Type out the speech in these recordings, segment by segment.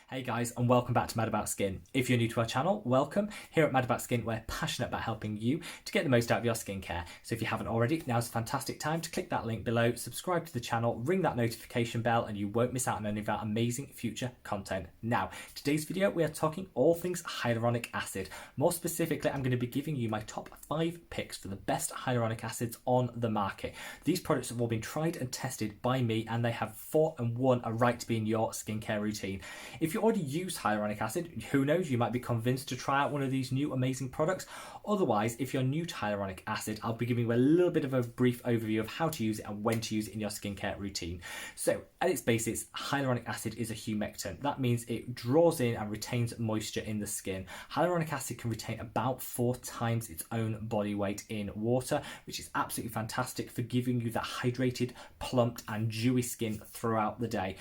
Hey guys, and welcome back to Mad About Skin. If you're new to our channel, welcome. Here at Mad About Skin, we're passionate about helping you to get the most out of your skincare. So if you haven't already, now's a fantastic time to click that link below, subscribe to the channel, ring that notification bell, and you won't miss out on any of our amazing future content. Now, today's video, we are talking all things hyaluronic acid. More specifically, I'm going to be giving you my top 5 picks for the best hyaluronic acids on the market. These products have all been tried and tested by me, and they have fought and won a right to be in your skincare routine. If you already use hyaluronic acid, who knows, you might be convinced to try out one of these new amazing products. Otherwise, if you're new to hyaluronic acid, I'll be giving you a little bit of a brief overview of how to use it and when to use it in your skincare routine. So at its basics, hyaluronic acid is a humectant. That means it draws in and retains moisture in the skin. Hyaluronic acid can retain about 4 times its own body weight in water, which is absolutely fantastic for giving you that hydrated, plumped and dewy skin throughout the day.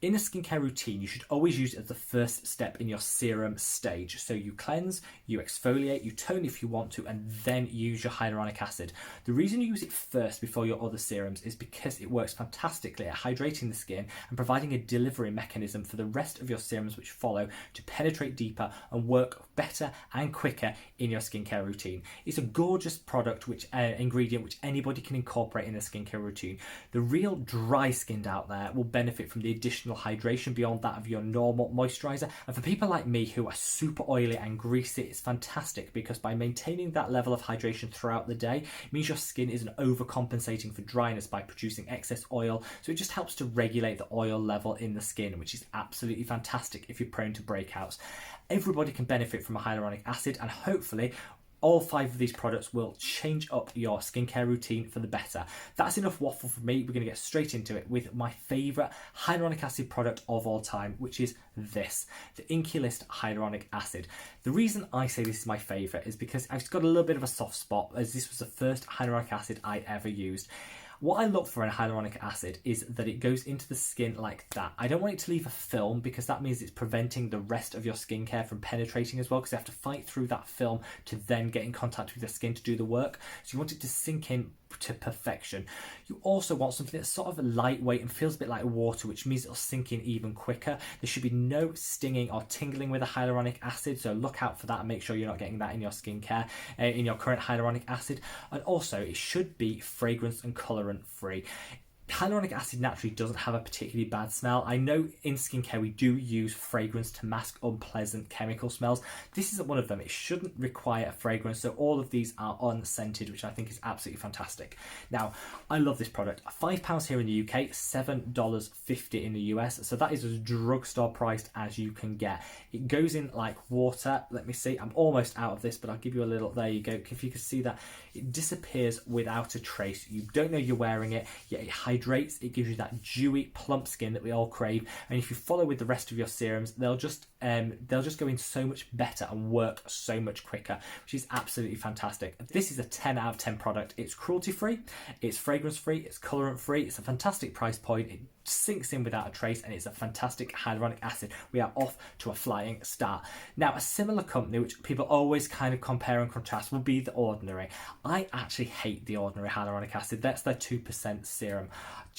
In a skincare routine, you should always use it as the first step in your serum stage. So you cleanse, you exfoliate, you tone if you want to, and then use your hyaluronic acid. The reason you use it first before your other serums is because it works fantastically at hydrating the skin and providing a delivery mechanism for the rest of your serums which follow to penetrate deeper and work better and quicker in your skincare routine. It's a gorgeous product, ingredient which anybody can incorporate in their skincare routine. The real dry skinned out there will benefit from the additional hydration beyond that of your normal moisturizer, and for people like me who are super oily and greasy, it's fantastic because by maintaining that level of hydration throughout the day, it means your skin isn't overcompensating for dryness by producing excess oil, so it just helps to regulate the oil level in the skin, which is absolutely fantastic if you're prone to breakouts. Everybody can benefit from a hyaluronic acid, and hopefully all 5 of these products will change up your skincare routine for the better. That's enough waffle for me. We're going to get straight into it with my favourite hyaluronic acid product of all time, which is this, the Inkey List Hyaluronic Acid. The reason I say this is my favourite is because I've got a little bit of a soft spot, as this was the first hyaluronic acid I ever used. What I look for in hyaluronic acid is that it goes into the skin like that. I don't want it to leave a film because that means it's preventing the rest of your skincare from penetrating as well, because you have to fight through that film to then get in contact with the skin to do the work. So you want it to sink in to perfection. You also want something that's sort of lightweight and feels a bit like water, which means it'll sink in even quicker. There should be no stinging or tingling with a hyaluronic acid, so look out for that and make sure you're not getting that in your skincare, in your current hyaluronic acid. And also, it should be fragrance and colorant free. Hyaluronic acid naturally doesn't have a particularly bad smell. I know in skincare we do use fragrance to mask unpleasant chemical smells. This isn't one of them. It shouldn't require a fragrance, so all of these are unscented, which I think is absolutely fantastic. Now, I love this product. £5 here in the UK, $7.50 in the US, so that is as drugstore priced as you can get. It goes in like water. Let me see, I'm almost out of this, but I'll give you a little, there you go. If you can see that, it disappears without a trace. You don't know you're wearing it, yet it hydrates, it gives you that dewy, plump skin that we all crave, and if you follow with the rest of your serums, they'll just go in so much better and work so much quicker, which is absolutely fantastic. This is a 10 out of 10 product. It's cruelty free, it's fragrance free, it's colorant free, it's a fantastic price point, it sinks in without a trace, and it's a fantastic hyaluronic acid. We are off to a flying start. Now, a similar company which people always kind of compare and contrast will be The Ordinary. I actually hate The Ordinary hyaluronic acid. That's their 2% serum.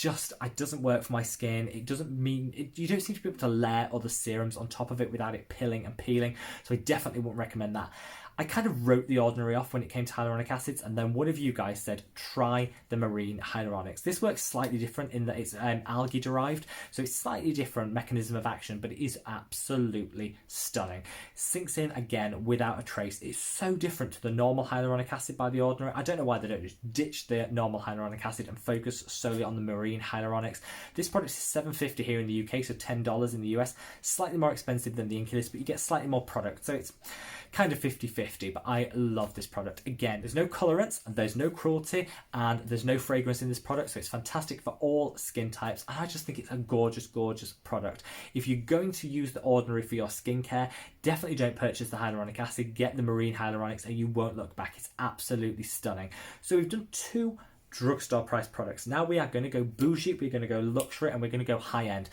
It doesn't work for my skin. It doesn't mean you don't seem to be able to layer other serums on top of it without it pilling and peeling, so I definitely wouldn't recommend that. I kind of wrote The Ordinary off when it came to hyaluronic acids, and then one of you guys said, try the marine hyaluronics. This works slightly different in that it's algae derived, so it's slightly different mechanism of action, but it is absolutely stunning. Sinks in again without a trace. It's so different to the normal hyaluronic acid by The Ordinary. I don't know why they don't just ditch the normal hyaluronic acid and focus solely on the marine hyaluronics. This product is $7.50 here in the UK, so $10 in the US. Slightly more expensive than the Inkey List, but you get slightly more product, so it's kind of 50-50, but I love this product. Again, there's no colorants, there's no cruelty, and there's no fragrance in this product, so it's fantastic for all skin types, and I just think it's a gorgeous, gorgeous product. If you're going to use The Ordinary for your skincare, definitely don't purchase the hyaluronic acid, get the marine hyaluronics, and you won't look back. It's absolutely stunning. So we've done 2 drugstore price products. Now we are going to go bougie, we're going to go luxury, and we're going to go high end.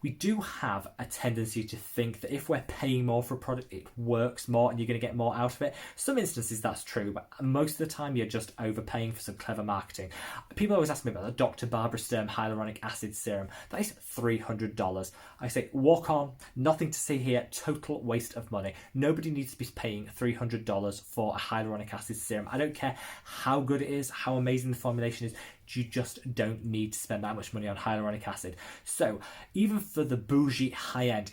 we do have a tendency to think that if we're paying more for a product, it works more and you're going to get more out of it. Some instances that's true, but most of the time you're just overpaying for some clever marketing. People always ask me about the Dr. Barbara Sturm hyaluronic acid serum. That is $300. I say, walk on, nothing to see here, total waste of money. Nobody needs to be paying $300 for a hyaluronic acid serum. I don't care how good it is, how amazing the formulation is, you just don't need to spend that much money on hyaluronic acid. So even for the bougie high-end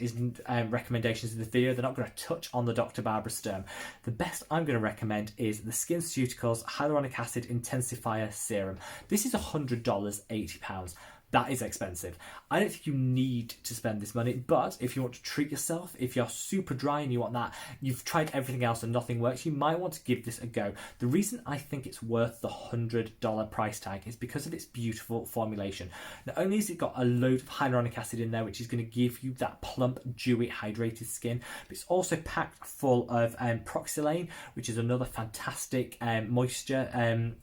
recommendations in the video, they're not going to touch on the Dr. Barbara Sturm. The best I'm going to recommend is the Skinceuticals hyaluronic acid intensifier serum. This is $100, £80. That is expensive. I don't think you need to spend this money, but if you want to treat yourself, if you're super dry and you want that, you've tried everything else and nothing works, you might want to give this a go. The reason I think it's worth the $100 price tag is because of its beautiful formulation. Not only has it got a load of hyaluronic acid in there, which is going to give you that plump, dewy, hydrated skin, but it's also packed full of proxylane, which is another fantastic moisture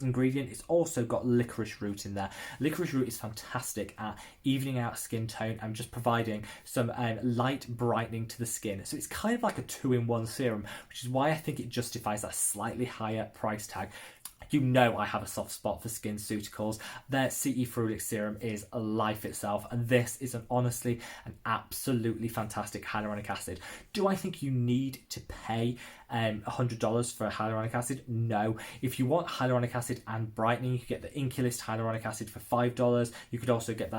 ingredient. It's also got licorice root in there. Licorice root is fantastic at evening out skin tone and just providing some light brightening to the skin. So it's kind of like a 2-in-1 serum, which is why I think it justifies that slightly higher price tag. You know I have a soft spot for Skinceuticals. Their CE Ferulic serum is life itself, and this is honestly an absolutely fantastic hyaluronic acid. Do I think you need to pay $100 for hyaluronic acid? No. If you want hyaluronic acid and brightening, you could get the Inkey List hyaluronic acid for $5. You could also get the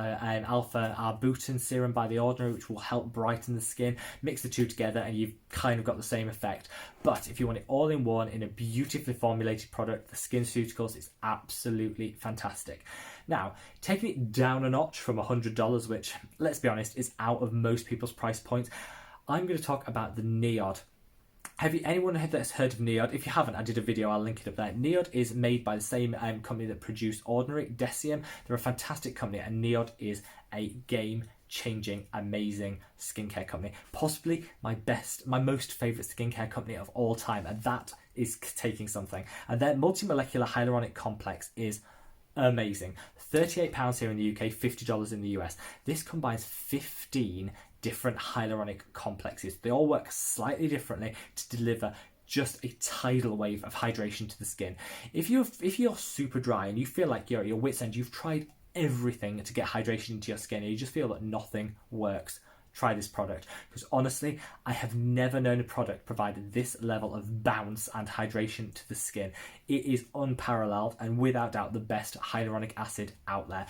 alpha arbutin serum by The Ordinary, which will help brighten the skin. Mix the two together and you've kind of got the same effect. But if you want it all in one in a beautifully formulated product, the Skinceuticals is absolutely fantastic. Now, taking it down a notch from $100, which, let's be honest, is out of most people's price points, I'm going to talk about the Niod. Anyone that's heard of Niod? If you haven't, I did a video, I'll link it up there. Niod is made by the same company that produced Ordinary, Decium. They're a fantastic company, and Niod is a game-changing, amazing skincare company. Possibly my most favourite skincare company of all time, and that is taking something. And their multi-molecular hyaluronic complex is amazing. £38 here in the UK, $50 in the US. This combines 15 different hyaluronic complexes. They all work slightly differently to deliver just a tidal wave of hydration to the skin. If you're super dry and you feel like you're at your wit's end, you've tried everything to get hydration into your skin and you just feel that nothing works, try this product, because honestly, I have never known a product provide this level of bounce and hydration to the skin. It is unparalleled and without doubt the best hyaluronic acid out there.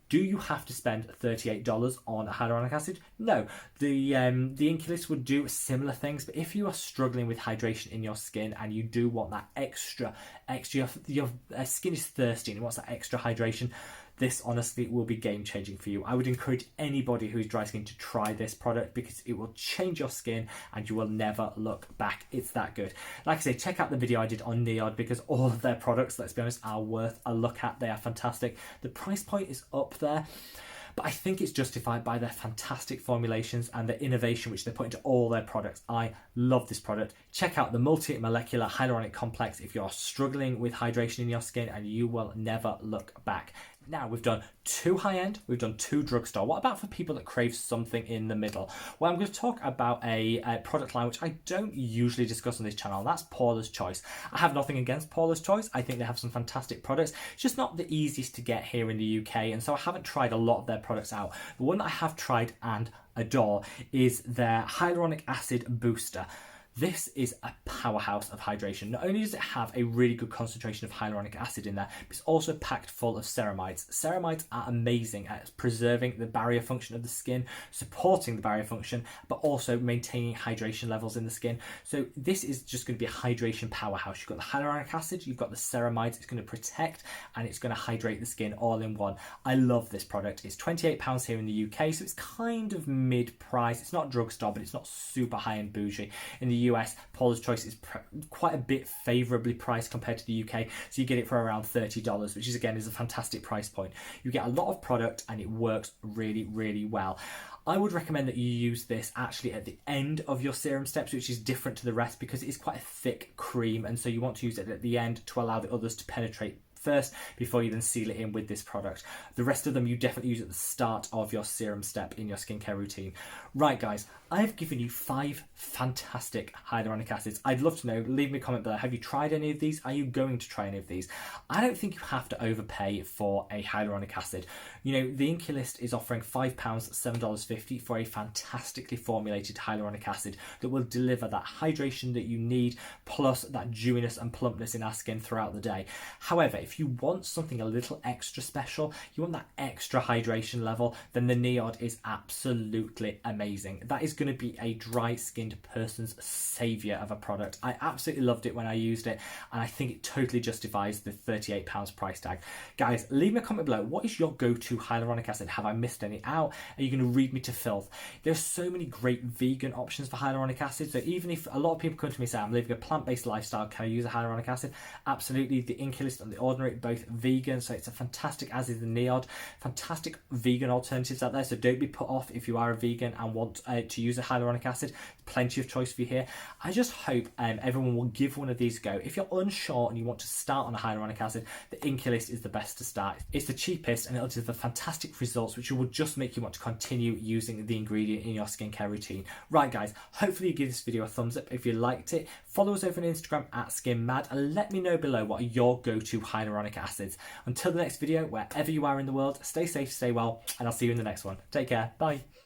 Do you have to spend $38 on hyaluronic acid? No. The Inkey List would do similar things, but if you are struggling with hydration in your skin and you do want that extra, your skin is thirsty and it wants that extra hydration, this honestly will be game changing for you. I would encourage anybody who's dry skin to try this product because it will change your skin and you will never look back. It's that good. Like I say, check out the video I did on Niod because all of their products, let's be honest, are worth a look at. They are fantastic. The price point is up there, but I think it's justified by their fantastic formulations and the innovation which they put into all their products. I love this product. Check out the multi-molecular hyaluronic complex if you're struggling with hydration in your skin and you will never look back. Now, we've done 2 high-end, we've done 2 drugstore. What about for people that crave something in the middle? Well, I'm going to talk about a product line which I don't usually discuss on this channel, and that's Paulas Choice. I have nothing against Paulas Choice. I think they have some fantastic products. It's just not the easiest to get here in the UK, and so I haven't tried a lot of their products out. The one that I have tried and adore is their Hyaluronic Acid Booster. This is a powerhouse of hydration. Not only does it have a really good concentration of hyaluronic acid in there, but it's also packed full of ceramides. Ceramides are amazing at preserving the barrier function of the skin, supporting the barrier function, but also maintaining hydration levels in the skin. So this is just going to be a hydration powerhouse. You've got the hyaluronic acid, you've got the ceramides, it's going to protect and it's going to hydrate the skin all in one. I love this product. It's £28 here in the UK, so it's kind of mid-price. It's not drugstore, but it's not super high-end bougie. In the US, Paulas Choice is quite a bit favourably priced compared to the UK, so you get it for around $30, which is again is a fantastic price point. You get a lot of product and it works really, really well. I would recommend that you use this actually at the end of your serum steps, which is different to the rest because it is quite a thick cream, and so you want to use it at the end to allow the others to penetrate first before you then seal it in with this product. The rest of them you definitely use at the start of your serum step in your skincare routine. Right guys, I've given you 5 fantastic hyaluronic acids. I'd love to know, leave me a comment below, have you tried any of these? Are you going to try any of these? I don't think you have to overpay for a hyaluronic acid. You know, the Inkey list is offering £5, $7.50 for a fantastically formulated hyaluronic acid that will deliver that hydration that you need, plus that dewiness and plumpness in our skin throughout the day. However, if you want something a little extra special, you want that extra hydration level, then the Niod is absolutely amazing. That is going to be a dry skinned person's saviour of a product. I absolutely loved it when I used it, and I think it totally justifies the £38 price tag. Guys, leave me a comment below. What is your go-to hyaluronic acid? Have I missed any out? Are you going to read me to filth? There's so many great vegan options for hyaluronic acid, so even if a lot of people come to me and say, I'm living a plant-based lifestyle, can I use a hyaluronic acid? Absolutely. The Inkey list and the Ordinary, both vegan, so it's a fantastic, as is the Niod. Fantastic vegan alternatives out there, so don't be put off if you are a vegan and want to use a hyaluronic acid. Plenty of choice for you here. I just hope everyone will give one of these a go. If you're unsure and you want to start on a hyaluronic acid, the Inkey list is the best to start. It's the cheapest and it'll deliver fantastic results, which will just make you want to continue using the ingredient in your skincare routine. Right guys, hopefully you give this video a thumbs up if you liked it. Follow us over on Instagram at SkinMad and let me know below what are your go-to hyaluronic acids. Until the next video, wherever you are in the world, stay safe, stay well, and I'll see you in the next one. Take care. Bye.